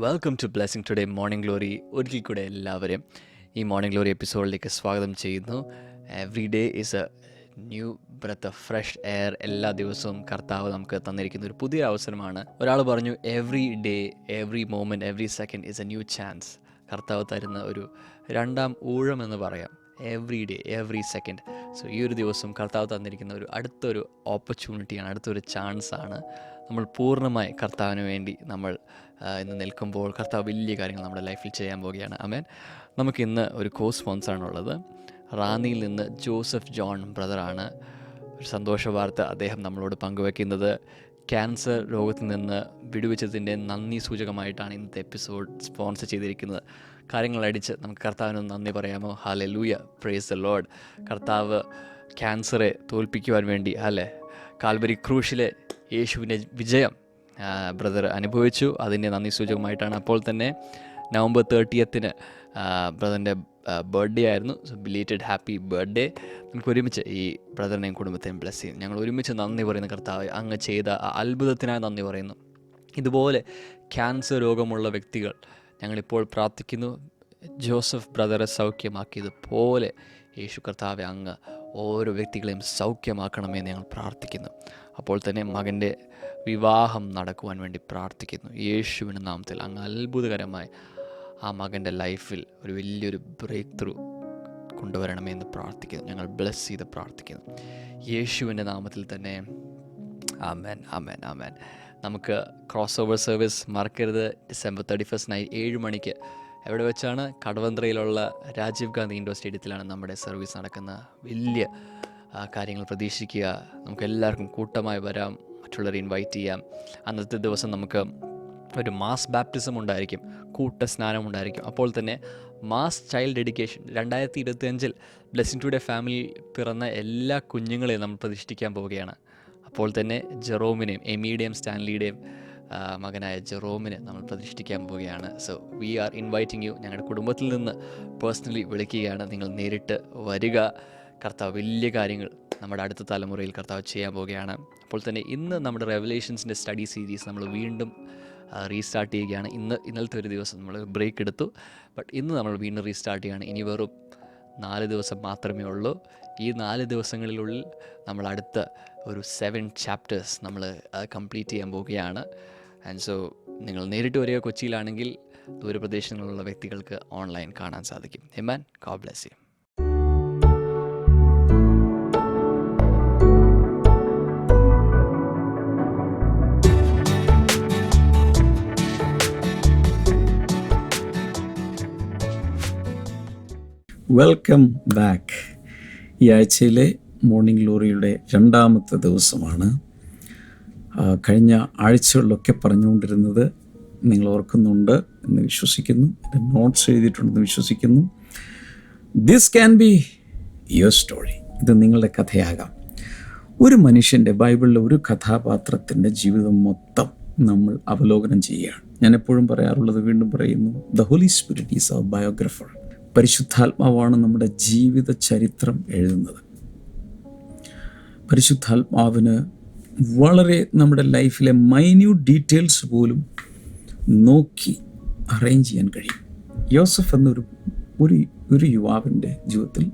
Welcome to blessing today morning glory. ഒരിക്കൽ കൂടെ എല്ലാവരും ഈ മോർണിംഗ് ഗ്ലോറി എപ്പിസോഡിലേക്ക് സ്വാഗതം ചെയ്യുന്നു. Every day is a new breath of fresh air. എല്ലാ ദിവസവും കർത്താവ് നമുക്ക് തന്നിരിക്കുന്ന ഒരു പുതിയ അവസരമാണ്. ഒരാൾ പറഞ്ഞു, every day, every moment, every second is a new chance. കർത്താവ് തരുന്ന ഒരു രണ്ടാം ഊഴം എന്ന് പറയാം. Every day, every second. So ഈ ഒരു ദിവസം കർത്താവ് തന്നിരിക്കുന്ന ഒരു അടുത്തൊരു ഓപ്പർച്യൂണിറ്റിയാണ്, അടുത്തൊരു ചാൻസാണ്. നമ്മൾ പൂർണ്ണമായി കർത്താവിന് വേണ്ടി നമ്മൾ ഇന്ന് നിൽക്കുമ്പോൾ കർത്താവ് വലിയ കാര്യങ്ങൾ നമ്മുടെ ലൈഫിൽ ചെയ്യാൻ പോവുകയാണ്. ആമേൻ. നമുക്കിന്ന് ഒരു കോ സ്പോൺസറാണുള്ളത്. റാന്നിയിൽ നിന്ന് ജോസഫ് ജോൺ ബ്രദറാണ്. ഒരു സന്തോഷ വാർത്ത അദ്ദേഹം നമ്മളോട് പങ്കുവയ്ക്കുന്നത്. ക്യാൻസർ രോഗത്തിൽ നിന്ന് വിടുവിച്ചതിൻ്റെ നന്ദി സൂചകമായിട്ടാണ് ഇന്നത്തെ എപ്പിസോഡ് സ്പോൺസർ ചെയ്തിരിക്കുന്നത്. കാര്യങ്ങളടിച്ച് നമുക്ക് കർത്താവിനൊന്ന് നന്ദി പറയാമോ? Hallelujah, praise the Lord. കർത്താവ് ക്യാൻസറെ തോൽപ്പിക്കുവാൻ വേണ്ടി കാൽവരി ക്രൂശിലെ യേശുവിൻ്റെ വിജയം ബ്രദർ അനുഭവിച്ചു. അതിൻ്റെ നന്ദി സൂചകമായിട്ടാണ്. അപ്പോൾ തന്നെ നവംബർ 30 ബ്രദറിൻ്റെ ബർത്ത്ഡേ ആയിരുന്നു. So belated happy birthday. നമുക്ക് ഒരുമിച്ച് ഈ ബ്രദറിനെയും കുടുംബത്തെയും ബ്ലെസ് ചെയ്യും. ഞങ്ങൾ ഒരുമിച്ച് നന്ദി പറയുന്നു. കർത്താവ് അങ്ങ് ചെയ്ത അത്ഭുതത്തിനായി നന്ദി പറയുന്നു. ഇതുപോലെ ക്യാൻസർ രോഗമുള്ള വ്യക്തികൾ ഞങ്ങളിപ്പോൾ പ്രാർത്ഥിക്കുന്നു. ജോസഫ് ബ്രദറെ സൗഖ്യമാക്കിയതുപോലെ യേശു കർത്താവെ അങ്ങ് ഓരോ വ്യക്തികളെയും സൗഖ്യമാക്കണമെന്ന് ഞങ്ങൾ പ്രാർത്ഥിക്കുന്നു. അപ്പോൾ തന്നെ മകൻ്റെ വിവാഹം നടക്കുവാൻ വേണ്ടി പ്രാർത്ഥിക്കുന്നു. യേശുവിൻ്റെ നാമത്തിൽ അങ്ങ് അത്ഭുതകരമായി ആ മകൻ്റെ ലൈഫിൽ ഒരു വലിയൊരു ബ്രേക്ക് ത്രൂ കൊണ്ടുവരണമെന്ന് പ്രാർത്ഥിക്കുന്നു. ഞങ്ങൾ ബ്ലെസ് ചെയ്ത് പ്രാർത്ഥിക്കുന്നു യേശുവിൻ്റെ നാമത്തിൽ തന്നെ. ആമേൻ, ആമേൻ, ആമേൻ. നമുക്ക് ക്രോസ് ഓവർ സർവീസ് മറക്കരുത്. ഡിസംബർ 31 7 മണിക്ക് എവിടെ വെച്ചാണ്? കടവന്ത്രയിലുള്ള രാജീവ് ഗാന്ധി ഇൻഡോർ സ്റ്റേഡിയത്തിലാണ് നമ്മുടെ സർവീസ് നടക്കുന്ന. വലിയ കാര്യങ്ങൾ പ്രതീക്ഷിക്കുക. നമുക്ക് എല്ലാവർക്കും കൂട്ടമായി വരാം, മറ്റുള്ളവരെ ഇൻവൈറ്റ് ചെയ്യാം. അന്നത്തെ ദിവസം നമുക്ക് ഒരു മാസ് ബാപ്റ്റിസം ഉണ്ടായിരിക്കും, കൂട്ടസ്നാനം ഉണ്ടായിരിക്കും. അപ്പോൾ തന്നെ mass child dedication. 2025 blessing today family പിറന്ന എല്ലാ കുഞ്ഞുങ്ങളെയും നമ്മൾ പ്രതിഷ്ഠിക്കാൻ പോവുകയാണ്. അപ്പോൾ തന്നെ ജെറോമിനെയും എമിയുടെയും സ്റ്റാൻലിയുടെയും മകനായ ജെറോമിനെ നമ്മൾ പ്രതിഷ്ഠിക്കാൻ പോവുകയാണ്. So we are inviting you. ഞങ്ങളുടെ കുടുംബത്തിൽ നിന്ന് പേഴ്സണലി വിളിക്കുകയാണ്. നിങ്ങൾ നേരിട്ട് വരിക. കർത്താവ് വലിയ കാര്യങ്ങൾ നമ്മുടെ അടുത്ത തലമുറയിൽ കർത്താവ് ചെയ്യാൻ പോവുകയാണ്. അപ്പോൾ തന്നെ ഇന്ന് നമ്മുടെ റെവലേഷൻസിൻ്റെ സ്റ്റഡി സീരീസ് നമ്മൾ വീണ്ടും റീസ്റ്റാർട്ട് ചെയ്യുകയാണ്. ഇന്നലത്തെ ഒരു ദിവസം നമ്മൾ ബ്രേക്ക് എടുത്തു. ബട്ട് ഇന്ന് നമ്മൾ വീണ്ടും റീസ്റ്റാർട്ട് ചെയ്യുകയാണ്. ഇനി വെറും 4 ദിവസം മാത്രമേ ഉള്ളൂ. ഈ 4 ദിവസങ്ങളിലുള്ളിൽ നമ്മൾ അടുത്ത ഒരു 7 ചാപ്റ്റേഴ്സ് നമ്മൾ കംപ്ലീറ്റ് ചെയ്യാൻ പോവുകയാണ്. ആൻഡ് സോ നിങ്ങൾ നേരിട്ട് വരിക. കൊച്ചിയിലാണെങ്കിൽ ദൂരപ്രദേശങ്ങളിലുള്ള വ്യക്തികൾക്ക് ഓൺലൈൻ കാണാൻ സാധിക്കും. ആമേൻ. God bless you. Welcome back. ഈ ആഴ്ചയിലെ മോർണിംഗ് ഗ്ലോറിയുടെ 2ാമത്തെ ദിവസമാണ്. കഴിഞ്ഞ ആഴ്ചകളിലൊക്കെ പറഞ്ഞുകൊണ്ടിരുന്നത് നിങ്ങൾ ഓർക്കുന്നുണ്ട് എന്ന് വിശ്വസിക്കുന്നു. എൻ്റെ നോട്ട്സ് എഴുതിയിട്ടുണ്ടെന്ന് വിശ്വസിക്കുന്നു. This can be your story. ഇത് നിങ്ങളുടെ കഥയാകാം. ഒരു മനുഷ്യൻ്റെ, ബൈബിളിലെ ഒരു കഥാപാത്രത്തിൻ്റെ ജീവിതം മൊത്തം നമ്മൾ അവലോകനം ചെയ്യുകയാണ്. ഞാൻ എപ്പോഴും പറയാറുള്ളത് വീണ്ടും പറയുന്നു, the holy spirit is our biographer. പരിശുദ്ധാത്മാവാണ് നമ്മുടെ ജീവിത ചരിത്രം എഴുതുന്നത്. പരിശുദ്ധാത്മാവിന് വളരെ നമ്മുടെ ലൈഫിലെ മൈന്യൂട്ട് ഡീറ്റെയിൽസ് പോലും നോക്കി അറേഞ്ച് ചെയ്യാൻ കഴിയും. യോസഫ് എന്നൊരു ഒരു യുവാവിൻ്റെ ജീവിതത്തിൽ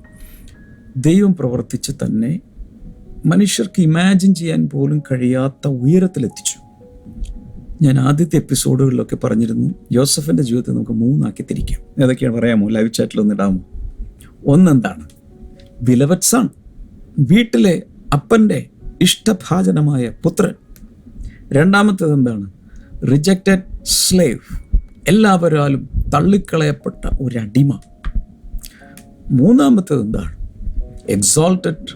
ദൈവം പ്രവർത്തിച്ച് തന്നെ മനുഷ്യർക്ക് ഇമാജിൻ ചെയ്യാൻ പോലും കഴിയാത്ത ഉയരത്തിലെത്തിച്ചു. ഞാൻ ആദ്യത്തെ എപ്പിസോഡുകളിലൊക്കെ പറഞ്ഞിരുന്നു, യോസഫിൻ്റെ ജീവിതത്തെ നമുക്ക് 3 ആക്കി തിരിക്കാം. ഏതൊക്കെയാണ് പറയാമോ? ലൈവ് ചാറ്റിലൊന്ന് ഇടാമോ? ഒന്നെന്താണ്? ബിലവഡ് സൺ, വീട്ടിലെ അപ്പൻ്റെ ഇഷ്ടഭാജനമായ പുത്രൻ. രണ്ടാമത്തേത് എന്താണ്? റിജക്റ്റഡ് സ്ലേവ്, എല്ലാവരാലും തള്ളിക്കളയപ്പെട്ട ഒരടിമ. മൂന്നാമത്തേത് എന്താണ്? Exalted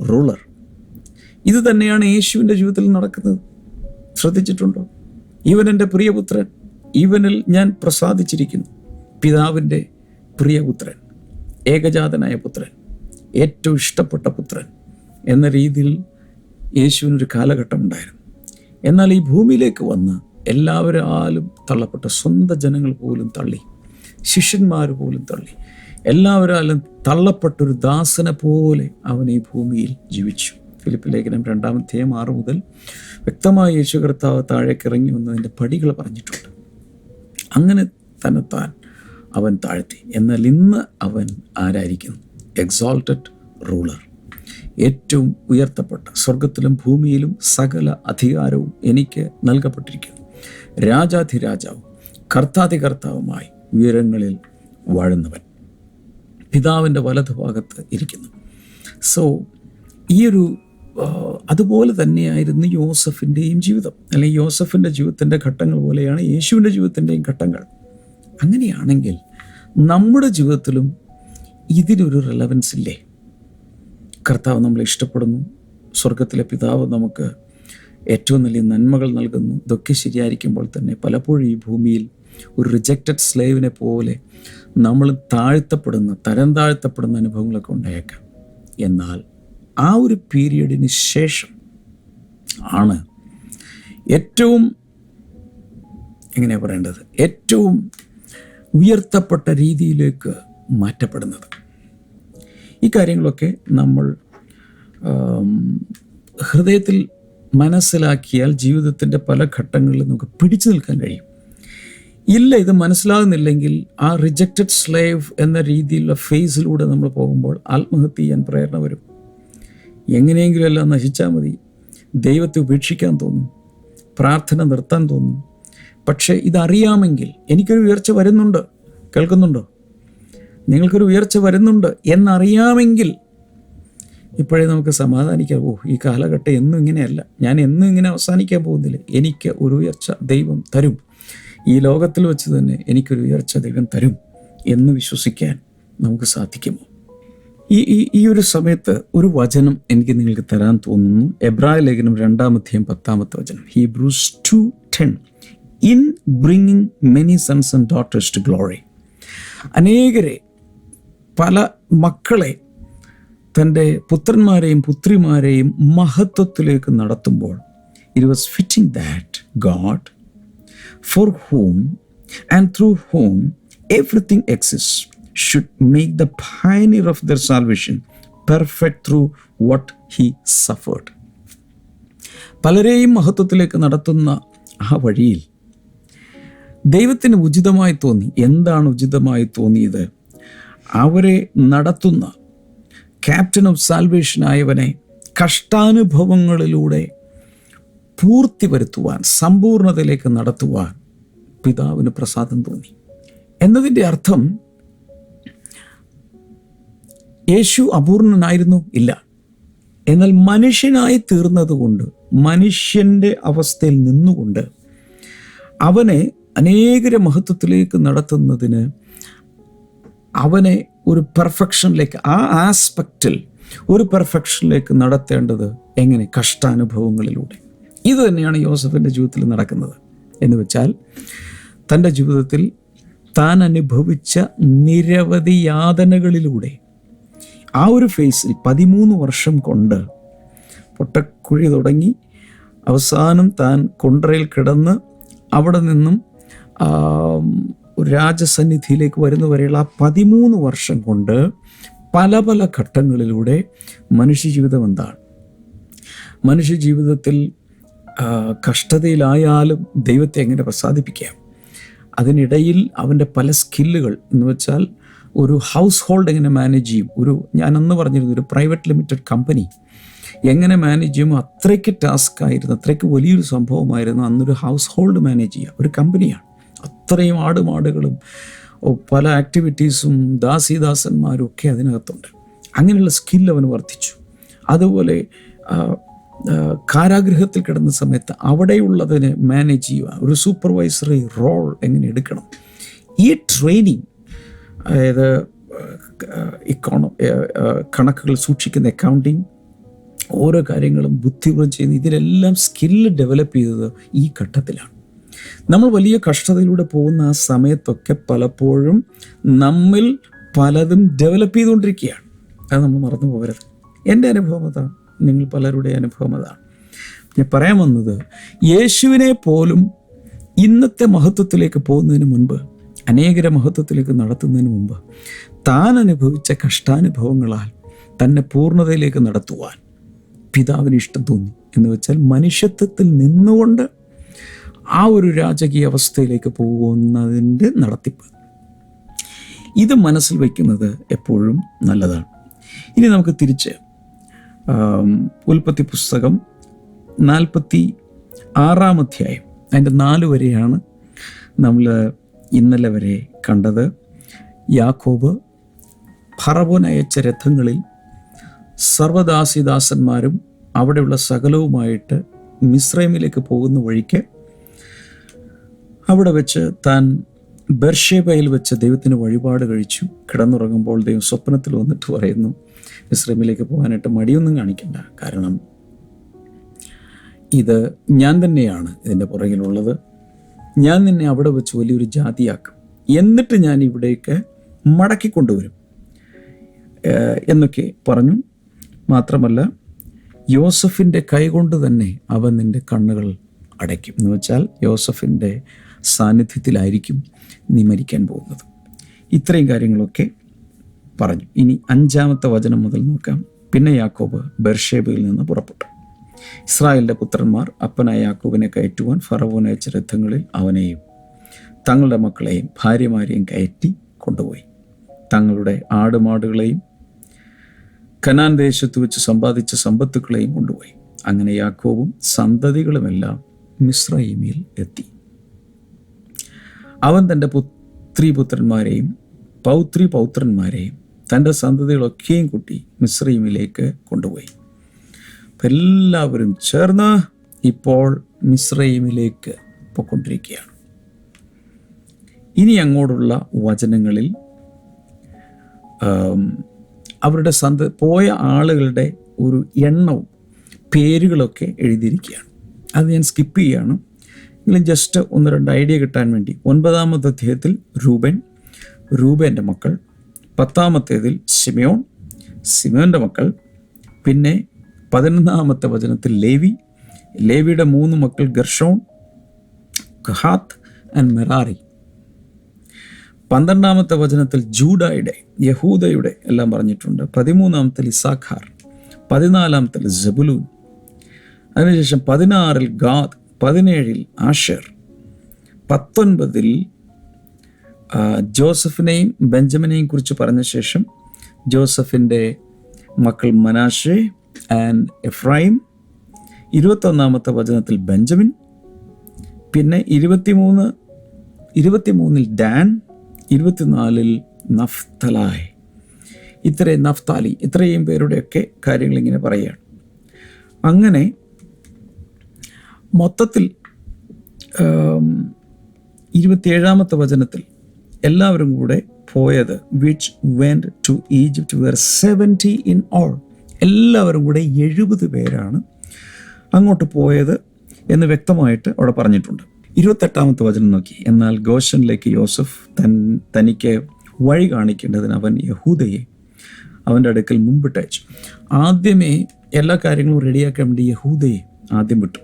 ruler. ഇത് തന്നെയാണ് യേശുവിൻ്റെ ജീവിതത്തിൽ നടക്കുന്നത്. ശ്രദ്ധിച്ചിട്ടുണ്ടോ? ഇവൻ എൻ്റെ പ്രിയപുത്രൻ, ഇവനിൽ ഞാൻ പ്രസാദിച്ചിരിക്കുന്നു. പിതാവിൻ്റെ പ്രിയപുത്രൻ, ഏകജാതനായ പുത്രൻ, ഏറ്റവും ഇഷ്ടപ്പെട്ട പുത്രൻ എന്ന രീതിയിൽ യേശുവിനൊരു കാലഘട്ടം ഉണ്ടായിരുന്നു. എന്നാൽ ഈ ഭൂമിയിലേക്ക് വന്ന് എല്ലാവരാലും തള്ളപ്പെട്ട, സ്വന്തം ജനങ്ങൾ പോലും തള്ളി, ശിഷ്യന്മാർ പോലും തള്ളി, എല്ലാവരാലും തള്ളപ്പെട്ടൊരു ദാസനെ പോലെ അവൻ ഈ ഭൂമിയിൽ ജീവിച്ചു. ഫിലിപ്പ് ലേഖനം 2-ാം അധ്യായം 6 മുതൽ വ്യക്തമായി യേശു കർത്താവ് താഴേക്ക് ഇറങ്ങി വന്നതിൻ്റെ പടികൾ പറഞ്ഞിട്ടുണ്ട്. അങ്ങനെ തന്നെത്താൻ അവൻ താഴ്ത്തി. എന്നാൽ ഇന്ന് അവൻ ആരായിരിക്കുന്നു? Exalted ruler. ഏറ്റവും ഉയർത്തപ്പെട്ട, സ്വർഗത്തിലും ഭൂമിയിലും സകല അധികാരവും എനിക്ക് നൽകപ്പെട്ടിരിക്കുന്നു. രാജാധിരാജാവും കർത്താധികർത്താവുമായി ഉയരങ്ങളിൽ വാഴുന്നവൻ പിതാവിൻ്റെ വലതുഭാഗത്ത് ഇരിക്കുന്നു. സോ ഈയൊരു അതുപോലെ തന്നെയായിരുന്നു യോസഫിൻ്റെയും ജീവിതം, അല്ലെങ്കിൽ യോസഫിൻ്റെ ജീവിതത്തിൻ്റെ ഘട്ടങ്ങൾ പോലെയാണ് യേശുവിൻ്റെ ജീവിതത്തിൻ്റെയും ഘട്ടങ്ങൾ. അങ്ങനെയാണെങ്കിൽ നമ്മുടെ ജീവിതത്തിലും ഇതിനൊരു റെലവൻസ് ഇല്ലേ? കർത്താവ് നമ്മളെ ഇഷ്ടപ്പെടുന്നു, സ്വർഗത്തിലെ പിതാവ് നമുക്ക് ഏറ്റവും വലിയ നന്മകൾ നൽകുന്നു. ഇതൊക്കെ ശരിയായിരിക്കുമ്പോൾ തന്നെ പലപ്പോഴും ഈ ഭൂമിയിൽ ഒരു റിജക്റ്റഡ് സ്ലേവിനെ പോലെ നമ്മൾ തരം താഴ്ത്തപ്പെടുന്ന അനുഭവങ്ങളൊക്കെ ഉണ്ടായേക്കാം. എന്നാൽ ആ ഒരു പീരിയഡിന് ശേഷം ആണ് ഏറ്റവും ഏറ്റവും ഉയർത്തപ്പെട്ട രീതിയിലേക്ക് മാറ്റപ്പെടുന്നത്. ഈ കാര്യങ്ങളൊക്കെ നമ്മൾ ഹൃദയത്തിൽ മനസ്സിലാക്കിയാൽ ജീവിതത്തിൻ്റെ പല ഘട്ടങ്ങളിലും നമുക്ക് പിടിച്ചു നിൽക്കാൻ കഴിയും. ഇല്ല, ഇത് മനസ്സിലാകുന്നില്ലെങ്കിൽ ആ റിജക്റ്റഡ് സ്ലേവ് എന്ന രീതിയിലുള്ള ഫേസിലൂടെ നമ്മൾ പോകുമ്പോൾ ആത്മഹത്യ ചെയ്യാൻ പ്രേരണ വരും. എങ്ങനെയെങ്കിലും എല്ലാം നശിച്ചാൽ മതി, ദൈവത്തെ ഉപേക്ഷിക്കാൻ തോന്നും, പ്രാർത്ഥന നിർത്താൻ തോന്നും. പക്ഷേ ഇതറിയാമെങ്കിൽ എനിക്കൊരു ഉയർച്ച വരുന്നുണ്ട്, കേൾക്കുന്നുണ്ടോ? നിങ്ങൾക്കൊരു ഉയർച്ച വരുന്നുണ്ട് എന്നറിയാമെങ്കിൽ ഇപ്പോഴേ നമുക്ക് സമാധാനിക്കാം. ഈ കാലഘട്ടം എന്നും ഇങ്ങനെയല്ല, ഞാൻ എന്നും ഇങ്ങനെ അവസാനിക്കാൻ പോകുന്നില്ല, എനിക്ക് ഒരു ഉയർച്ച ദൈവം തരും, ഈ ലോകത്തിൽ വെച്ച് തന്നെ എനിക്കൊരു ഉയർച്ച ദൈവം തരും എന്ന് വിശ്വസിക്കാൻ നമുക്ക് സാധിക്കുമോ? ഈ ഒരു സമയത്ത് ഒരു വചനം എനിക്ക് നിങ്ങൾക്ക് തരാൻ തോന്നുന്നു. എബ്രായ ലേഖനം 2:10 Hebrews 2:10 in bringing many sons and daughters to glory. അനേകരെ, പല മക്കളെ, തൻ്റെ പുത്രന്മാരെയും പുത്രിമാരെയും മഹത്വത്തിലേക്ക് നടത്തുമ്പോൾ it was fitting that God for whom and through whom everything exists should make the pioneer of their salvation perfect through what he suffered. പലരെയും മഹത്വത്തിലേക്ക് നടത്തുന്ന ആ വഴിയിൽ ദൈവത്തിന് ഉചിതമായി തോന്നി. എന്താണ് ഉചിതമായി തോന്നിയത്? അവരെ നടത്തുന്ന ക്യാപ്റ്റൻ ഓഫ് സാൽവേഷൻ ആയവനെ കഷ്ടാനുഭവങ്ങളിലൂടെ പൂർത്തി വരുത്തുവാൻ, സമ്പൂർണതയിലേക്ക് നടത്തുവാൻ പിതാവിന് പ്രസാദം തോന്നി എന്നതിൻ്റെ അർത്ഥം യേശു അപൂർണനായിരുന്നു? ഇല്ല. എന്നാൽ മനുഷ്യനായി തീർന്നതുകൊണ്ട്, മനുഷ്യൻ്റെ അവസ്ഥയിൽ നിന്നുകൊണ്ട് അവനെ അനേകരെ മഹത്വത്തിലേക്ക് നടത്തുന്നതിന് അവനെ ഒരു പെർഫെക്ഷനിലേക്ക്, ആ ആസ്പെക്റ്റിൽ ഒരു പെർഫെക്ഷനിലേക്ക് നടത്തേണ്ടത് എങ്ങനെ? കഷ്ടാനുഭവങ്ങളിലൂടെ. ഇത് തന്നെയാണ് യോസഫിൻ്റെ ജീവിതത്തിൽ നടക്കുന്നത്. എന്ന് വെച്ചാൽ തൻ്റെ ജീവിതത്തിൽ താൻ അനുഭവിച്ച നിരവധി യാതനകളിലൂടെ ആ ഒരു ഫേസിൽ 13 വർഷം കൊണ്ട് പൊട്ടക്കുഴി തുടങ്ങി അവസാനം താൻ കൊണ്ടറയിൽ കിടന്ന് അവിടെ നിന്നും രാജസന്നിധിയിലേക്ക് വരുന്നവരെയുള്ള ആ 13 വർഷം കൊണ്ട് പല പല ഘട്ടങ്ങളിലൂടെ മനുഷ്യജീവിതം എന്താണ്? മനുഷ്യജീവിതത്തിൽ കഷ്ടതയിലായാലും ദൈവത്തെ എങ്ങനെ പ്രസാദിപ്പിക്കാം? അതിനിടയിൽ അവൻ്റെ പല സ്കില്ലുകൾ, എന്ന് വെച്ചാൽ ഒരു ഹൗസ് ഹോൾഡ് എങ്ങനെ മാനേജ് ചെയ്യും, ഞാനന്ന് പറഞ്ഞിരുന്നു ഒരു പ്രൈവറ്റ് ലിമിറ്റഡ് കമ്പനി എങ്ങനെ മാനേജ് ചെയ്യുമോ അത്രയ്ക്ക് ടാസ്ക് ആയിരുന്നു, അത്രയ്ക്ക് വലിയൊരു സംഭവമായിരുന്നു അന്നൊരു ഹൗസ് ഹോൾഡ് മാനേജ് ചെയ്യുക. ഒരു കമ്പനിയാണ്, അത്രയും ആടുമാടുകളും പല ആക്ടിവിറ്റീസും ദാസീദാസന്മാരും ഒക്കെ അതിനകത്തുണ്ട്. അങ്ങനെയുള്ള സ്കിൽ അവന് വർദ്ധിച്ചു. അതുപോലെ കാരാഗൃഹത്തിൽ കിടന്ന സമയത്ത് അവിടെയുള്ളതിനെ മാനേജ് ചെയ്യുക, ഒരു സൂപ്പർവൈസറി റോൾ എങ്ങനെ എടുക്കണം, ഈ ട്രെയിനിങ്, അതായത് കണക്കുകൾ സൂക്ഷിക്കുന്ന അക്കൗണ്ടിങ്, ഓരോ കാര്യങ്ങളും ബുദ്ധിപൂർവ്വം ചെയ്യുന്ന, ഇതിലെല്ലാം സ്കില്ല് ഡെവലപ്പ് ചെയ്തത് ഈ ഘട്ടത്തിലാണ്. നമ്മൾ വലിയ കഷ്ടതയിലൂടെ പോകുന്ന ആ സമയത്തൊക്കെ പലപ്പോഴും നമ്മിൽ പലതും ഡെവലപ്പ് ചെയ്തുകൊണ്ടിരിക്കുകയാണ്. അത് നമ്മൾ മറന്നു പോകരുത്. എൻ്റെ അനുഭവം അതാണ്, നിങ്ങൾ പലരുടെ അനുഭവം അതാണ്. ഞാൻ പറയാൻ വന്നത്, യേശുവിനെ പോലും ഇന്നത്തെ മഹത്വത്തിലേക്ക് പോകുന്നതിന് മുൻപ്, അനേകരെ മഹത്വത്തിലേക്ക് നടത്തുന്നതിന് മുമ്പ് താൻ അനുഭവിച്ച കഷ്ടാനുഭവങ്ങളാൽ തന്നെ പൂർണ്ണതയിലേക്ക് നടത്തുവാൻ പിതാവിന് ഇഷ്ടം തോന്നി. എന്ന് വെച്ചാൽ മനുഷ്യത്വത്തിൽ നിന്നുകൊണ്ട് ആ ഒരു രാജകീയ അവസ്ഥയിലേക്ക് പോകുന്നതിൻ്റെ നടത്തിപ്പ്. ഇത് മനസ്സിൽ വയ്ക്കുന്നത് എപ്പോഴും നല്ലതാണ്. ഇനി നമുക്ക് തിരിച്ച് ഉൽപ്പത്തി പുസ്തകം 46-ാം അധ്യായം അതിൻ്റെ 4 വരെയാണ് നമ്മൾ ഇന്നലെ വരെ കണ്ടത്. യാക്കോബ് ഫറവോൻ അയച്ച രഥങ്ങളിൽ സർവദാസിദാസന്മാരും അവിടെയുള്ള സകലവുമായിട്ട് മിസ്രൈമിലേക്ക് പോകുന്ന വഴിക്ക് അവിടെ വെച്ച് താൻ ബെർഷേബയിൽ വെച്ച് ദൈവത്തിന് വഴിപാട് കഴിച്ചു. കിടന്നുറങ്ങുമ്പോൾ ദൈവം സ്വപ്നത്തിൽ വന്നിട്ട് പറയുന്നു, മിസ്രൈമിലേക്ക് പോകാനായിട്ട് മടിയൊന്നും കാണിക്കണ്ട, കാരണം ഇത് ഞാൻ തന്നെയാണ് ഇതിൻ്റെ പുറകിലുള്ളത്. ഞാൻ നിന്നെ അവിടെ വെച്ച് വലിയൊരു ജാതിയാക്കും, എന്നിട്ട് ഞാൻ ഇവിടേക്ക് മടക്കിക്കൊണ്ടുവരും എന്നൊക്കെ പറഞ്ഞു. മാത്രമല്ല, യോസഫിൻ്റെ കൈകൊണ്ട് തന്നെ അവൻ നിൻ്റെ കണ്ണുകൾ അടയ്ക്കും. എന്ന് വെച്ചാൽ യോസഫിൻ്റെ സാന്നിധ്യത്തിലായിരിക്കും നീ മരിക്കാൻ പോകുന്നത്. ഇത്രയും കാര്യങ്ങളൊക്കെ പറഞ്ഞു. ഇനി 5-ാമത്തെ വചനം മുതൽ നോക്കാം. പിന്നെ യാക്കോബ് ബെർഷേബയിൽ നിന്ന് പുറപ്പെട്ടു. ഇസ്രായേലിൻ്റെ പുത്രന്മാർ അപ്പനായ യാക്കോബിനെ കയറ്റുവാൻ ഫറവോൻ അയച്ച രഥങ്ങളിൽ അവനെയും തങ്ങളുടെ മക്കളെയും ഭാര്യമാരെയും കയറ്റി കൊണ്ടുപോയി. തങ്ങളുടെ ആടുമാടുകളെയും കനാൻ ദേശത്ത് വെച്ച് സമ്പാദിച്ച സമ്പത്തുക്കളെയും കൊണ്ടുപോയി. അങ്ങനെ യാക്കോബും സന്തതികളുമെല്ലാം മിസ്രയീമിൽ എത്തി. അവൻ തൻ്റെ പുത്രീപുത്രന്മാരെയും പൗത്രീപൗത്രന്മാരെയും തൻ്റെ സന്തതികളൊക്കെയും കൂട്ടി മിസ്രയീമിലേക്ക് കൊണ്ടുപോയി. എല്ലാവരും ചേർന്ന് ഇപ്പോൾ മിസ്രയീമിലേക്ക് പോയിക്കൊണ്ടിരിക്കുകയാണ്. ഇനി അങ്ങോട്ടുള്ള വചനങ്ങളിൽ അവരുടെ പോയ ആളുകളുടെ ഒരു എണ്ണവും പേരുകളൊക്കെ എഴുതിയിരിക്കുകയാണ്. അത് ഞാൻ സ്കിപ്പ് ചെയ്യുകയാണ്. എങ്കിലും ജസ്റ്റ് 1-2 ഐഡിയ കിട്ടാൻ വേണ്ടി. 9-ാമത്തെ അധ്യായത്തിൽ രൂബേൻ്റെ മക്കൾ, 10-ാമത്തേതിൽ സിമെയോൻ്റെ മക്കൾ, പിന്നെ 11-ാമത്തെ വചനത്തിൽ ലേവിയുടെ 3 മക്കൾ ഗർഷോൺ, കഹാത്ത് ആൻഡ് മെറാറി. 12-ാമത്തെ വചനത്തിൽ യഹൂദയുടെ എല്ലാം പറഞ്ഞിട്ടുണ്ട്. 13-ാമത്തിൽ ഇസാഖാർ, 14-ാമത്തിൽ സെബുലൂൻ, അതിനുശേഷം 16-ൽ ഗാദ്, 17-ൽ ആഷേർ, 19-ൽ ജോസഫിനെയും ബെഞ്ചമിനെയും കുറിച്ച് പറഞ്ഞ ശേഷം ജോസഫിൻ്റെ മക്കൾ മനാശെ ആൻഡ് എഫ്രൈം, 21-ാമത്തെ വചനത്തിൽ ബെഞ്ചമിൻ, പിന്നെ 23-ൽ ഡാൻ, 24-ൽ നഫ്താലി, ഇത്രയും പേരുടെയൊക്കെ കാര്യങ്ങൾ ഇങ്ങനെ പറയുകയാണ്. അങ്ങനെ മൊത്തത്തിൽ 27-ാമത്തെ വചനത്തിൽ എല്ലാവരും കൂടെ പോയത് which went to Egypt were 70 in all. എല്ലാവരും കൂടെ 70 പേരാണ് അങ്ങോട്ട് പോയത് എന്ന് വ്യക്തമായിട്ട് അവിടെ പറഞ്ഞിട്ടുണ്ട്. 28-ാമത്തെ വചനം നോക്കി. എന്നാൽ ഗോശനിലേക്ക് യോസഫ് തനിക്ക് വഴി കാണിക്കേണ്ടതിന് അവൻ യഹൂദയെ അവൻ്റെ അടുക്കൽ മുമ്പിട്ടയച്ചു. ആദ്യമേ എല്ലാ കാര്യങ്ങളും റെഡിയാക്കാൻ വേണ്ടി യഹൂദയെ ആദ്യം വിട്ടു.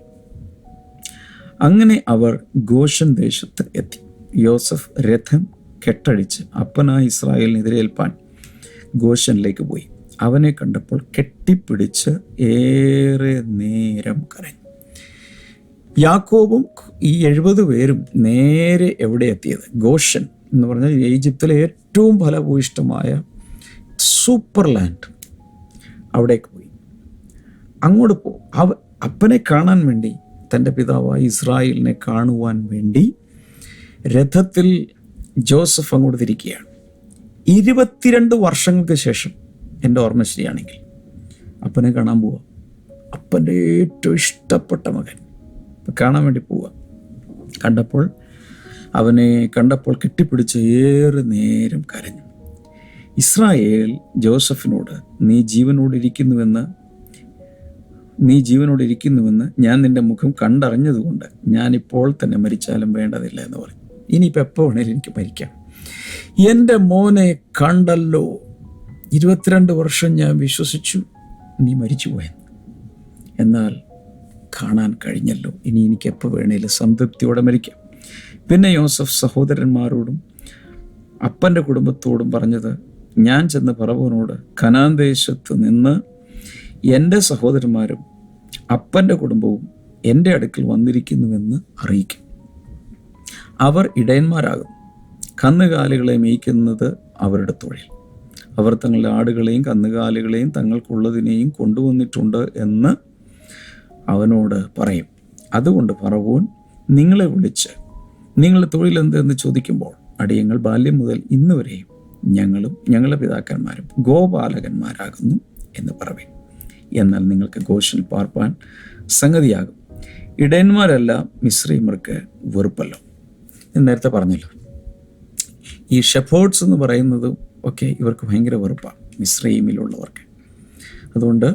അങ്ങനെ അവർ ഗോശൻ ദേശത്ത് എത്തി. യോസഫ് രഥം കെട്ടഴിച്ച് അപ്പനായ ഇസ്രായേലിനെ എതിരേൽപ്പാൻ ഗോശനിലേക്ക് പോയി. അവനെ കണ്ടപ്പോൾ കെട്ടിപ്പിടിച്ച് ഏറെ നേരം കരഞ്ഞു. യാക്കോബും ഈ 70 പേരും നേരെ എവിടെ എത്തിയത്? ഗോഷൻ എന്ന് പറഞ്ഞാൽ ഈജിപ്തിലെ ഏറ്റവും ഫലഭൂയിഷ്ടമായ സൂപ്പർ ലാൻഡ്, അവിടേക്ക് പോയി. അങ്ങോട്ട് അപ്പനെ കാണാൻ വേണ്ടി, തൻ്റെ പിതാവായ ഇസ്രായേലിനെ കാണുവാൻ വേണ്ടി രഥത്തിൽ ജോസഫ് അങ്ങോട്ട് തിരിക്കുകയാണ്. 22 വർഷങ്ങൾക്ക് ശേഷം, എൻ്റെ ഓർമ്മ ശരിയാണെങ്കിൽ, അപ്പനെ കാണാൻ പോവുക. അപ്പൻ്റെ ഏറ്റവും ഇഷ്ടപ്പെട്ട മകൻ കാണാൻ വേണ്ടി പോവുക. അവനെ കണ്ടപ്പോൾ കെട്ടിപ്പിടിച്ച് ഏറെ നേരം കരഞ്ഞു. ഇസ്രായേൽ ജോസഫിനോട്, നീ ജീവനോടിരിക്കുന്നുവെന്ന് ഞാൻ നിൻ്റെ മുഖം കണ്ടറിഞ്ഞതുകൊണ്ട് ഞാനിപ്പോൾ തന്നെ മരിച്ചാലും വേണ്ടതില്ല എന്ന് പറയും. ഇനിയിപ്പോൾ എപ്പോൾ വേണേലും എനിക്ക് മരിക്കാം. എൻ്റെ മോനെ കണ്ടല്ലോ, 22 വർഷം ഞാൻ വിശ്വസിച്ചു നീ മരിച്ചുപോയെന്ന്, എന്നാൽ കാണാൻ കഴിഞ്ഞല്ലോ, ഇനി എനിക്ക് എപ്പോൾ വേണേലും സംതൃപ്തിയോടെ മരിക്കാം. പിന്നെ യോസഫ് സഹോദരന്മാരോടും അപ്പൻ്റെ കുടുംബത്തോടും പറഞ്ഞത്, ഞാൻ ചെന്ന് ഫറവോനോട് കനാൻ ദേശത്ത് നിന്ന് എൻ്റെ സഹോദരന്മാരും അപ്പൻ്റെ കുടുംബവും എൻ്റെ അടുക്കൽ വന്നിരിക്കുന്നുവെന്ന് അറിയിക്കും. അവർ ഇടയന്മാരാകും. കന്നുകാലികളെ മേയ്ക്കുന്നത് അവരുടെ തൊഴിൽ. അവർ തങ്ങളുടെ ആടുകളെയും കന്നുകാലികളെയും തങ്ങൾക്കുള്ളതിനെയും കൊണ്ടുവന്നിട്ടുണ്ട് എന്ന് അവനോട് പറയും. അതുകൊണ്ട് ഫറവോൻ നിങ്ങളെ വിളിച്ച് നിങ്ങളുടെ തൊഴിൽ എന്തെന്ന് ചോദിക്കുമ്പോൾ അടിയങ്ങൾ ബാല്യം മുതൽ ഇന്ന് വരെയും ഞങ്ങളും ഞങ്ങളുടെ പിതാക്കന്മാരും ഗോപാലകന്മാരാകുന്നു എന്ന് പറയും. എന്നാൽ നിങ്ങൾക്ക് ഗോശനിൽ പാർപ്പാൻ സംഗതിയാകും. ഇടയന്മാരല്ല മിസ്രയീമ്യർക്ക് വെറുപ്പല്ലോ. ഞാൻ നേരത്തെ പറഞ്ഞല്ലോ, ഈ ഷെഫേർഡ്സ് എന്ന് പറയുന്നതും ഒക്കെ ഇവർക്ക് ഭയങ്കര വെറുപ്പാണ് മിസ്രയീമിലുള്ളവർക്ക്. അതുകൊണ്ട്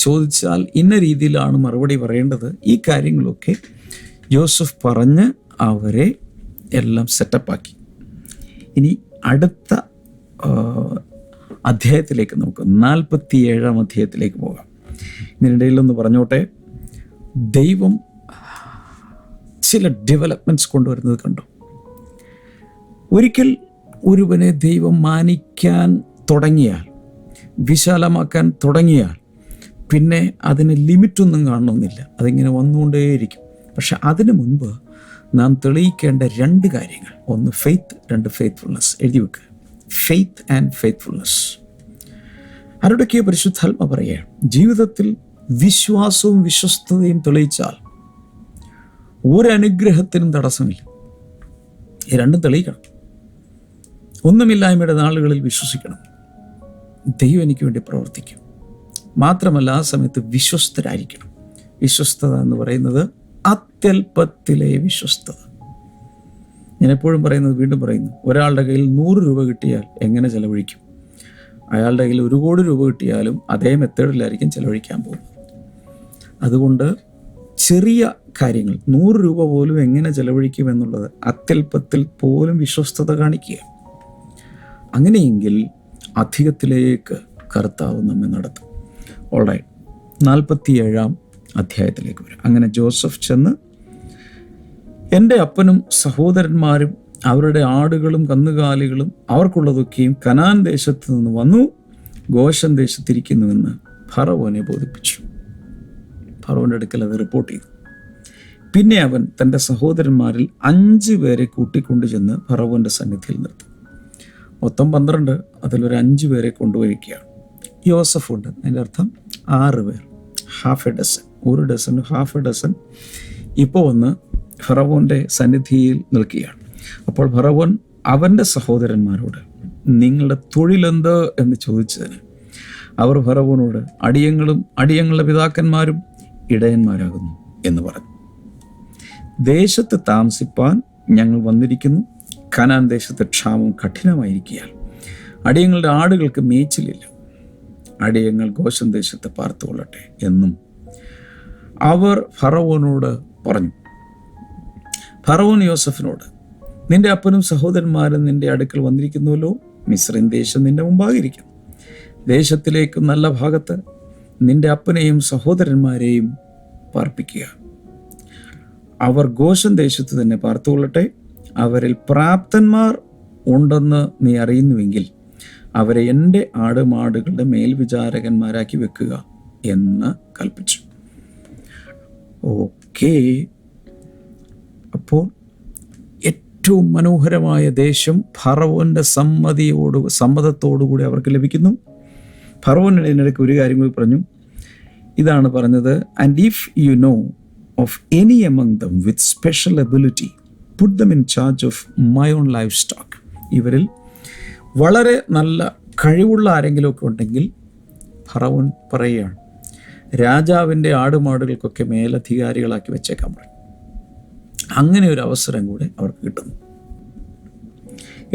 ചോദിച്ചാൽ ഇന്ന രീതിയിലാണ് മറുപടി പറയേണ്ടത്. ഈ കാര്യങ്ങളൊക്കെ യോസഫ് പറഞ്ഞ് അവരെ എല്ലാം സെറ്റപ്പാക്കി. ഇനി അടുത്ത അധ്യായത്തിലേക്ക് നമുക്ക് 47-ാം അധ്യായത്തിലേക്ക് പോകാം. ഇതിനിടയിലൊന്ന് പറഞ്ഞോട്ടെ, ദൈവം ചില ഡെവലപ്മെൻറ്റ്സ് കൊണ്ടുവരുന്നത് കണ്ടു. ഒരിക്കൽ ഒരുവനെ ദൈവം മാനിക്കാൻ തുടങ്ങിയാൽ, വിശാലമാക്കാൻ തുടങ്ങിയാൽ, പിന്നെ അതിന് ലിമിറ്റൊന്നും കാണണമെന്നില്ല. അതിങ്ങനെ വന്നുകൊണ്ടേയിരിക്കും. പക്ഷെ അതിനു മുൻപ് നാം തെളിയിക്കേണ്ട 2 കാര്യങ്ങൾ. ഒന്ന് ഫെയ്ത്ത്, 2 ഫെയ്ത്ത്ഫുൾനെസ്. എഴുതി വെക്കുക, ഫെയ്ത്ത് ആൻഡ് ഫെയ്ത്ത്ഫുൾനെസ്. ആരുടെയൊക്കെയോ പരിശുദ്ധാത്മ പറയുക, ജീവിതത്തിൽ വിശ്വാസവും വിശ്വസ്തതയും തെളിയിച്ചാൽ ഒരനുഗ്രഹത്തിനും തടസ്സമില്ല. ഈ 2 തെളിയിക്കണം. ഒന്നുമില്ലായ്മയുടെ നാളുകളിൽ വിശ്വസിക്കണം, ദൈവം എനിക്ക് വേണ്ടി പ്രവർത്തിക്കും. മാത്രമല്ല ആ സമയത്ത് വിശ്വസ്തരായിരിക്കണം. വിശ്വസ്തത എന്ന് പറയുന്നത് അത്യല്പത്തിലെ വിശ്വസ്തത. ഞാൻ എപ്പോഴും പറയുന്നത്, വീണ്ടും പറയുന്നു, ഒരാളുടെ കയ്യിൽ 100 രൂപ കിട്ടിയാൽ എങ്ങനെ ചെലവഴിക്കും? അയാളുടെ കയ്യിൽ 1 കോടി രൂപ കിട്ടിയാലും അതേ മെത്തേഡിലായിരിക്കും ചെലവഴിക്കാൻ പോകുന്നത്. അതുകൊണ്ട് ചെറിയ കാര്യങ്ങൾ, 100 രൂപ പോലും എങ്ങനെ ചെലവഴിക്കും എന്നുള്ളത് അത്യല്പത്തിൽ പോലും വിശ്വസ്തത കാണിക്കുക. അങ്ങനെയെങ്കിൽ അധികത്തിലേക്ക് കർത്താവ് നമ്മെ നടത്തും. ഓൾറൈറ്റ്, 47-ാം അധ്യായത്തിലേക്ക് വരാം. അങ്ങനെ ജോസഫ് ചെന്ന്, എൻ്റെ അപ്പനും സഹോദരന്മാരും അവരുടെ ആടുകളും കന്നുകാലികളും അവർക്കുള്ളതൊക്കെയും കനാൻ ദേശത്ത് നിന്ന് വന്നു ഗോശൻ ദേശത്തിരിക്കുന്നുവെന്ന് ഫറവോനെ ബോധിപ്പിച്ചു. ഫറവോൻ്റെ അടുക്കൽ അത് റിപ്പോർട്ട് ചെയ്തു. പിന്നെ അവൻ തൻ്റെ സഹോദരന്മാരിൽ 5 പേരെ കൂട്ടിക്കൊണ്ടു ചെന്ന് ഫറവോൻ്റെ സന്നിധിയിൽ നിർത്തി. മൊത്തം 12, അതിലൊരു 5 പേരെ കൊണ്ടുപോയിരിക്കുകയാണ്. യോസഫ് ഉണ്ട്, അതിൻ്റെ അർത്ഥം 6 പേർ, ഹാഫ് എ ഡസൻ, 1 ഡസനും ഹാഫ് എ ഡസൻ ഇപ്പോൾ വന്ന് ഫറവോൻ്റെ സന്നിധിയിൽ നിൽക്കുകയാണ്. അപ്പോൾ ഫറവോൻ അവൻ്റെ സഹോദരന്മാരോട് നിങ്ങളുടെ തൊഴിലെന്ത് എന്ന് ചോദിച്ചതിന് അവർ ഫറവോനോട് അടിയങ്ങളും അടിയങ്ങളുടെ പിതാക്കന്മാരും ഇടയന്മാരാകുന്നു എന്ന് പറഞ്ഞു. ദേശത്ത് താമസിപ്പാൻ ഞങ്ങൾ വന്നിരിക്കുന്നു. കനാൻ ദേശത്തെ ക്ഷാമം കഠിനമായിരിക്കുകയാൽ അടിയങ്ങളുടെ ആടുകൾക്ക് മേച്ചിലില്ല. അടിയങ്ങൾ ഗോശൻ ദേശത്ത് പാർത്തുകൊള്ളട്ടെ എന്നും അവർ ഫറവോനോട് പറഞ്ഞു. ഫറവോൻ യോസഫിനോട്, നിന്റെ അപ്പനും സഹോദരന്മാരും നിന്റെ അടുക്കൽ വന്നിരിക്കുന്നുവല്ലോ. മിസ്രയീം ദേശം നിന്റെ മുമ്പാകിരിക്കുന്നു. ദേശത്തിലേക്കും നല്ല ഭാഗത്ത് നിന്റെ അപ്പനെയും സഹോദരന്മാരെയും പാർപ്പിക്കുക. അവർ ഗോശൻ ദേശത്ത് തന്നെ പാർത്തുകൊള്ളട്ടെ. അവരിൽ പ്രാപ്തന്മാർ ഉണ്ടെന്ന് നീ അറിയുന്നുവെങ്കിൽ അവരെ എൻ്റെ ആടുമാടുകളുടെ മേൽവിചാരകന്മാരാക്കി വെക്കുക എന്ന് കൽപ്പിച്ചു. ഓക്കേ, അപ്പോൾ ഏറ്റവും മനോഹരമായ ദേശം ഫറവോൻ്റെ സമ്മതത്തോടുകൂടി അവർക്ക് ലഭിക്കുന്നു. ഫറവോൻ ഇതിനിടയ്ക്ക് ഒരു കാര്യം കൂടി പറഞ്ഞു. ഇതാണ് പറഞ്ഞത്, and if you know of any among them with special ability put them in charge of my own livestock. ഇവരിൽ വളരെ നല്ല കഴിവുള്ള ആരെങ്കിലുമൊക്കെ ഉണ്ടെങ്കിൽ ഫറവോൻ പറയുകയാണ്, രാജാവിൻ്റെ ആടുമാടുകൾക്കൊക്കെ മേലധികാരികളാക്കി വെച്ചേക്കാൻ പറയും. അങ്ങനെ ഒരു അവസരം കൂടെ അവർക്ക് കിട്ടുന്നു.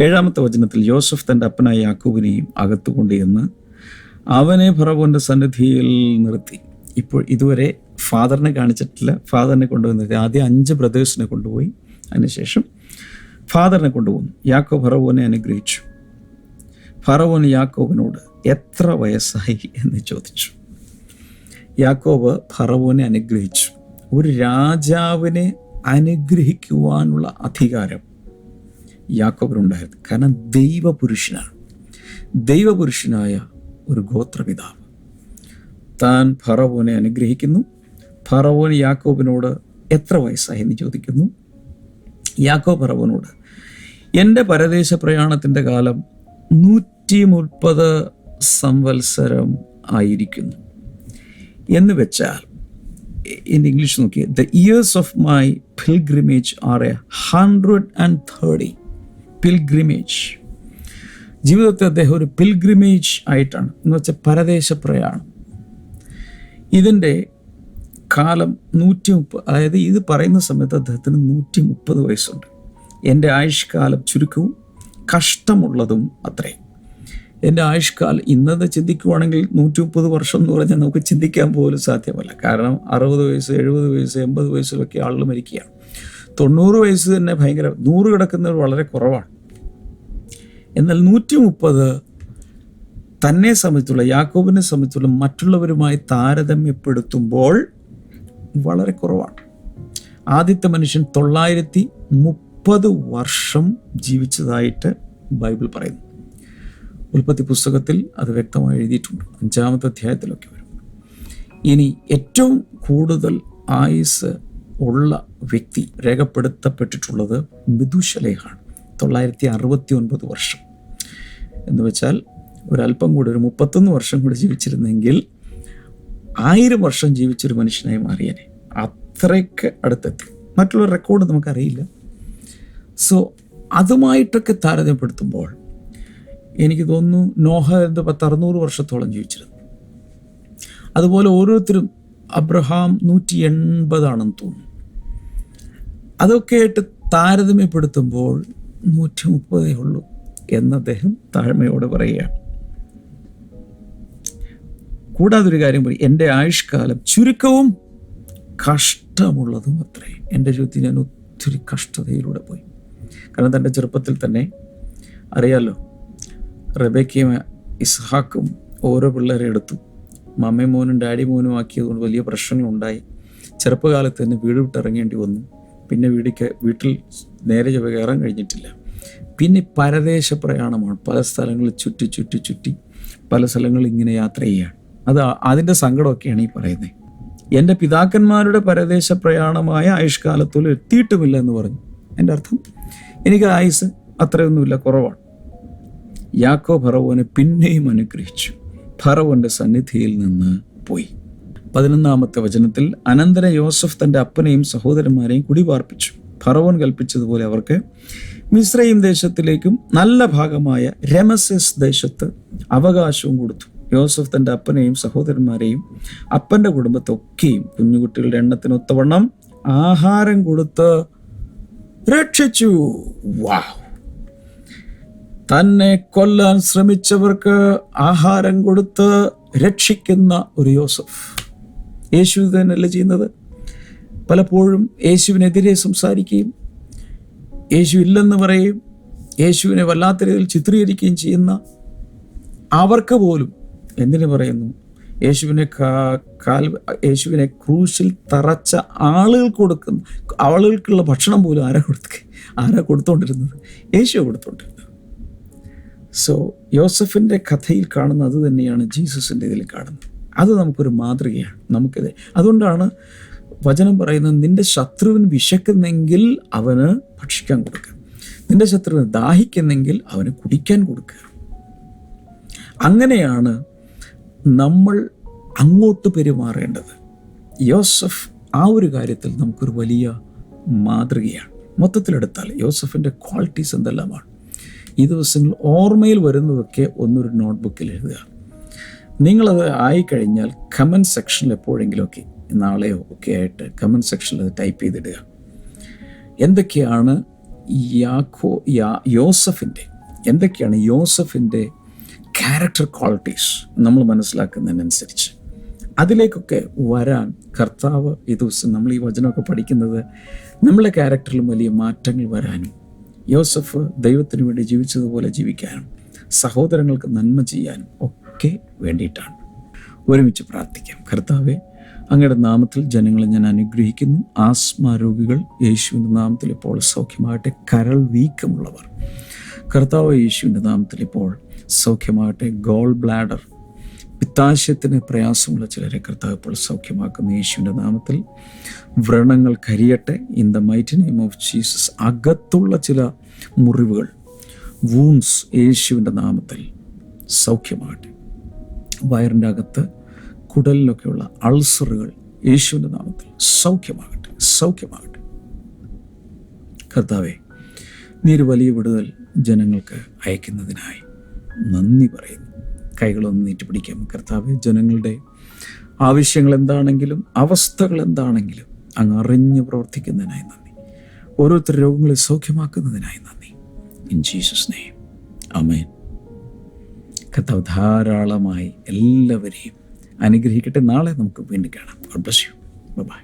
7-ാമത്തെ വചനത്തിൽ യോസഫ് തൻ്റെ അപ്പനായ യാക്കോബിനെയും അകത്തുകൊണ്ട് ചെന്ന് അവനെ ഫറവോൻ്റെ സന്നിധിയിൽ നിർത്തി. ഇപ്പോൾ ഇതുവരെ ഫാദറിനെ കാണിച്ചിട്ടില്ല. ഫാദറിനെ കൊണ്ടുവന്നത് ആദ്യം 5 ബ്രദേഴ്സിനെ കൊണ്ടുപോയി, അതിനുശേഷം ഫാദറിനെ കൊണ്ടുപോകുന്നു. യാക്കോബ് ഫറവോനെ അനുഗ്രഹിച്ചു. ഫറവോൻ യാക്കോബിനോട് എത്ര വയസ്സായി എന്ന് ചോദിച്ചു. യാക്കോബ് ഫറവോനെ അനുഗ്രഹിച്ചു. ഒരു രാജാവിനെ അനുഗ്രഹിക്കുവാനുള്ള അധികാരം യാക്കോബിനുണ്ടായിരുന്നു. കാരണം ദൈവപുരുഷനാണ്, ദൈവപുരുഷനായ ഒരു ഗോത്രപിതാവ്. താൻ ഫറവോനെ അനുഗ്രഹിക്കുന്നു. ഫറവോൻ യാക്കോബിനോട് എത്ര വയസ്സായി എന്ന് ചോദിക്കുന്നു. യാക്കോബ് ഫറവോനോട്, എൻ്റെ പരദേശ പ്രയാണത്തിൻ്റെ കാലം 130 സംവത്സരം ആയിരിക്കുന്നു എന്ന് വെച്ചാൽ, in ഇംഗ്ലീഷ് നോക്കിയേ, the years of my pilgrimage are 130 pilgrimage. ജീവിതത്തെ അദ്ദേഹം ഒരു പിൽഗ്രിമേജ് ആയിട്ടാണ്, എന്ന് വെച്ചാൽ പരദേശ പ്രയാണം. ഇതിൻ്റെ കാലം 130, അതായത് ഇത് പറയുന്ന സമയത്ത് അദ്ദേഹത്തിന് 130 വയസ്സുണ്ട്. എൻ്റെ ആയുഷ്കാലം ചുരുക്കവും കഷ്ടമുള്ളതും അത്രേ. എൻ്റെ ആയുഷ്കാലം ഇന്നത്തെ ചിന്തിക്കുവാണെങ്കിൽ 130 വർഷം എന്ന് പറഞ്ഞാൽ നമുക്ക് ചിന്തിക്കാൻ പോലും സാധ്യമല്ല. കാരണം 60 വയസ്സ്, 70 വയസ്സ്, 80 വയസ്സിലൊക്കെ ആളുകൾ മരിക്കുകയാണ്. 90 വയസ്സ് തന്നെ ഭയങ്കര, 100 കിടക്കുന്നവർ വളരെ കുറവാണ്. എന്നാൽ 130 തന്നെ സംബന്ധിച്ചുള്ള, യാക്കോബിനെ സംബന്ധിച്ചുള്ള മറ്റുള്ളവരുമായി താരതമ്യപ്പെടുത്തുമ്പോൾ വളരെ കുറവാണ്. ആദ്യത്തെ മനുഷ്യൻ 930 വർഷം ജീവിച്ചതായിട്ട് ബൈബിൾ പറയുന്നു. ഉൽപ്പത്തി പുസ്തകത്തിൽ അത് വ്യക്തമായി എഴുതിയിട്ടുണ്ട്, 5-ാമത്തെ അധ്യായത്തിലൊക്കെ വരും. ഇനി ഏറ്റവും കൂടുതൽ ആയുസ് ഉള്ള വ്യക്തി രേഖപ്പെടുത്തപ്പെട്ടിട്ടുള്ളത് മെഥൂശലഹയാണ്, 969 വർഷം. എന്ന് വെച്ചാൽ ഒരല്പം കൂടി, ഒരു 31 വർഷം കൂടി ജീവിച്ചിരുന്നെങ്കിൽ 1000 വർഷം ജീവിച്ചൊരു മനുഷ്യനായി മാറിയനെ. അത്രയ്ക്ക് അടുത്തെത്തി. മറ്റുള്ള റെക്കോർഡ് നമുക്കറിയില്ല. സോ അതുമായിട്ടൊക്കെ താരതമ്യപ്പെടുത്തുമ്പോൾ എനിക്ക് തോന്നുന്നു നോഹ 600 വർഷത്തോളം ജീവിച്ചിരുന്നു. അതുപോലെ ഓരോരുത്തരും, അബ്രഹാം 180 തോന്നുന്നു. അതൊക്കെ ആയിട്ട് താരതമ്യപ്പെടുത്തുമ്പോൾ 130 ഉള്ളൂ എന്ന് അദ്ദേഹം താഴ്മയോടെ പറയുകയാണ്. കൂടാതെ ഒരു കാര്യം പറയും, എൻ്റെ ആയുഷ്കാലം ചുരുക്കവും കഷ്ടമുള്ളതും അത്രേ. എൻ്റെ ജീവിതത്തിൽ ഞാൻ ഒത്തിരി കഷ്ടതയിലൂടെ പോയി. കാരണം തൻ്റെ ചെറുപ്പത്തിൽ തന്നെ അറിയാലോ, റെബേക്കയും ഇസ്ഹാക്കും ഓരോ പിള്ളേരെ എടുത്തു. മമ്മയും മോനും ഡാഡി മോനും ആക്കിയതുകൊണ്ട് വലിയ പ്രശ്നങ്ങളുണ്ടായി. ചെറുപ്പകാലത്ത് തന്നെ വീട് വിട്ടിറങ്ങേണ്ടി വന്നു. പിന്നെ വീട്ടിൽ നേരെ കയറാൻ കഴിഞ്ഞിട്ടില്ല. പിന്നെ പരദേശ പ്രയാണമാണ്. പല സ്ഥലങ്ങളിൽ ചുറ്റി പല സ്ഥലങ്ങളിൽ ഇങ്ങനെ യാത്ര ചെയ്യുകയാണ്. അതിൻ്റെ സങ്കടമൊക്കെയാണ് ഈ പറയുന്നത്. എൻ്റെ പിതാക്കന്മാരുടെ പരദേശ പ്രയാണമായ ആയുഷ്കാലത്തോലും എത്തിയിട്ടുമില്ല എന്ന് പറഞ്ഞു. എൻ്റെ അർത്ഥം, എനിക്ക് ആയുസ് അത്രയൊന്നുമില്ല, കുറവാണ്. യാക്കോബ് ഫറവോനെ പിന്നെയും അനുഗ്രഹിച്ചു, ഫറവോൻ്റെ സന്നിധിയിൽ നിന്ന് പോയി. 11-ാമത്തെ വചനത്തിൽ, അനന്തരം യോസഫ് തൻ്റെ അപ്പനെയും സഹോദരന്മാരെയും കുടിപാർപ്പിച്ചു. ഫറവോൻ കൽപ്പിച്ചതുപോലെ അവർക്ക് മിസ്രയീം ദേശത്തിലേക്കും നല്ല ഭാഗമായ രമസെസ് ദേശത്ത് അവകാശവും കൊടുത്തു. യോസഫ് തൻ്റെ അപ്പനെയും സഹോദരന്മാരെയും അപ്പൻ്റെ കുടുംബത്തൊക്കെയും കുഞ്ഞുകുട്ടികളുടെ എണ്ണത്തിനൊത്തവണ്ണം ആഹാരം കൊടുത്ത് രക്ഷിച്ചു. വാവ്! തന്നെ കൊല്ലാൻ ശ്രമിച്ചവർക്ക് ആഹാരം കൊടുത്ത് രക്ഷിക്കുന്ന ഒരു യോസഫ്. യേശു തന്നെയല്ല ചെയ്യുന്നത്. പലപ്പോഴും യേശുവിനെതിരെ സംസാരിക്കുകയും യേശു ഇല്ലെന്ന് പറയും, യേശുവിനെ വല്ലാത്ത രീതിയിൽ ചിത്രീകരിക്കുകയും ചെയ്യുന്ന അവർക്ക് പോലും എന്തിനു പറയുന്നു, യേശുവിനെ ക്രൂശിൽ തറച്ച ആളുകൾക്കുള്ള ഭക്ഷണം പോലും ആരാ കൊടുത്തോണ്ടിരുന്നത്? യേശു കൊടുത്തോണ്ടിരുന്നത്. സോ യോസഫിൻ്റെ കഥയിൽ കാണുന്ന അത് തന്നെയാണ് ജീസസിൻ്റെ ഇതിൽ കാണുന്നത്. അത് നമുക്കൊരു മാതൃകയാണ് നമുക്കിത്. അതുകൊണ്ടാണ് വചനം പറയുന്നത്, നിന്റെ ശത്രുവിന് വിശക്കുന്നെങ്കിൽ അവന് ഭക്ഷിക്കാൻ കൊടുക്കുക, നിന്റെ ശത്രുവിന് ദാഹിക്കുന്നെങ്കിൽ അവന് കുടിക്കാൻ കൊടുക്കുക. അങ്ങനെയാണ് നമ്മൾ അങ്ങോട്ട് പെരുമാറേണ്ടത്. യോസഫ് ആ ഒരു കാര്യത്തിൽ നമുക്കൊരു വലിയ മാതൃകയാണ്. മൊത്തത്തിലെടുത്താൽ യോസഫിൻ്റെ ക്വാളിറ്റീസ് എന്തെല്ലാമാണ്. ഈ ദിവസങ്ങൾ ഓർമ്മയിൽ വരുന്നതൊക്കെ ഒന്നൊരു നോട്ട്ബുക്കിൽ എഴുതുക. നിങ്ങളത് ആയിക്കഴിഞ്ഞാൽ കമൻറ്റ് സെക്ഷനിൽ എപ്പോഴെങ്കിലുമൊക്കെ, നാളെയോ ഒക്കെ ആയിട്ട് കമൻറ്റ് സെക്ഷനിൽ അത് ടൈപ്പ് ചെയ്തിടുക. എന്തൊക്കെയാണ് യോസഫിൻ്റെ ക്യാരക്ടർ ക്വാളിറ്റീസ് നമ്മൾ മനസ്സിലാക്കുന്നതിനനുസരിച്ച് അതിലേക്കൊക്കെ വരാൻ കർത്താവ് ഈ ദിവസം നമ്മൾ ഈ വചനമൊക്കെ പഠിക്കുന്നത് നമ്മളെ ക്യാരക്ടറിലും വലിയ മാറ്റങ്ങൾ വരാനും, യോസഫ് ദൈവത്തിന് വേണ്ടി ജീവിച്ചതുപോലെ ജീവിക്കാനും, സഹോദരങ്ങൾക്ക് നന്മ ചെയ്യാനും ഒക്കെ വേണ്ടിയിട്ടാണ്. ഒരുമിച്ച് പ്രാർത്ഥിക്കാം. കർത്താവേ, അങ്ങയുടെ നാമത്തിൽ ജനങ്ങളെ ഞാൻ അനുഗ്രഹിക്കുന്നു. ആസ്മ രോഗികൾ യേശുവിൻ്റെ നാമത്തിൽ ഇപ്പോൾ സൗഖ്യമാകട്ടെ. കരൾ വീക്കമുള്ളവർ കർത്താവ് യേശുവിൻ്റെ നാമത്തിൽ ഇപ്പോൾ സൗഖ്യമാകട്ടെ. ഗോൾ ബ്ലാഡർ പിത്താശയത്തിന് പ്രയാസമുള്ള ചിലരെ കർത്താവ് ഇപ്പോൾ സൗഖ്യമാക്കുന്ന യേശുവിൻ്റെ നാമത്തിൽ. വ്രണങ്ങൾ കരിയട്ടെ in the mighty name of Jesus. അകത്തുള്ള ചില മുറിവുകൾ, വൂൺസ്, യേശുവിൻ്റെ നാമത്തിൽ സൗഖ്യമാകട്ടെ. വയറിൻ്റെ അകത്ത് കുടലിലൊക്കെയുള്ള അൾസറുകൾ യേശുവിൻ്റെ നാമത്തിൽ സൗഖ്യമാകട്ടെ, സൗഖ്യമാകട്ടെ. കർത്താവേ, നീ ഒരു വലിയ വിടുതൽ ജനങ്ങൾക്ക് അയക്കുന്നതിനായി നന്ദി പറയുന്നു. കൈകളൊന്ന് നീട്ടിപ്പിടിക്കാം. കർത്താവേ, ജനങ്ങളുടെ ആവശ്യങ്ങൾ എന്താണെങ്കിലും അവസ്ഥകൾ എന്താണെങ്കിലും അങ്ങ് അറിഞ്ഞ് പ്രവർത്തിക്കുന്നതിനായി നന്ദി. ഓരോരുത്തർ രോഗങ്ങളെ സൗഖ്യമാക്കുന്നതിനായി നന്ദി. ഇൻ ജീസസ് നെയിം, ആമേൻ. കർത്താവ് ധാരാളമായി എല്ലാവരെയും അനുഗ്രഹിക്കട്ടെ. നാളെ നമുക്ക് വീണ്ടും കാണാം. God bless U. ബൈ.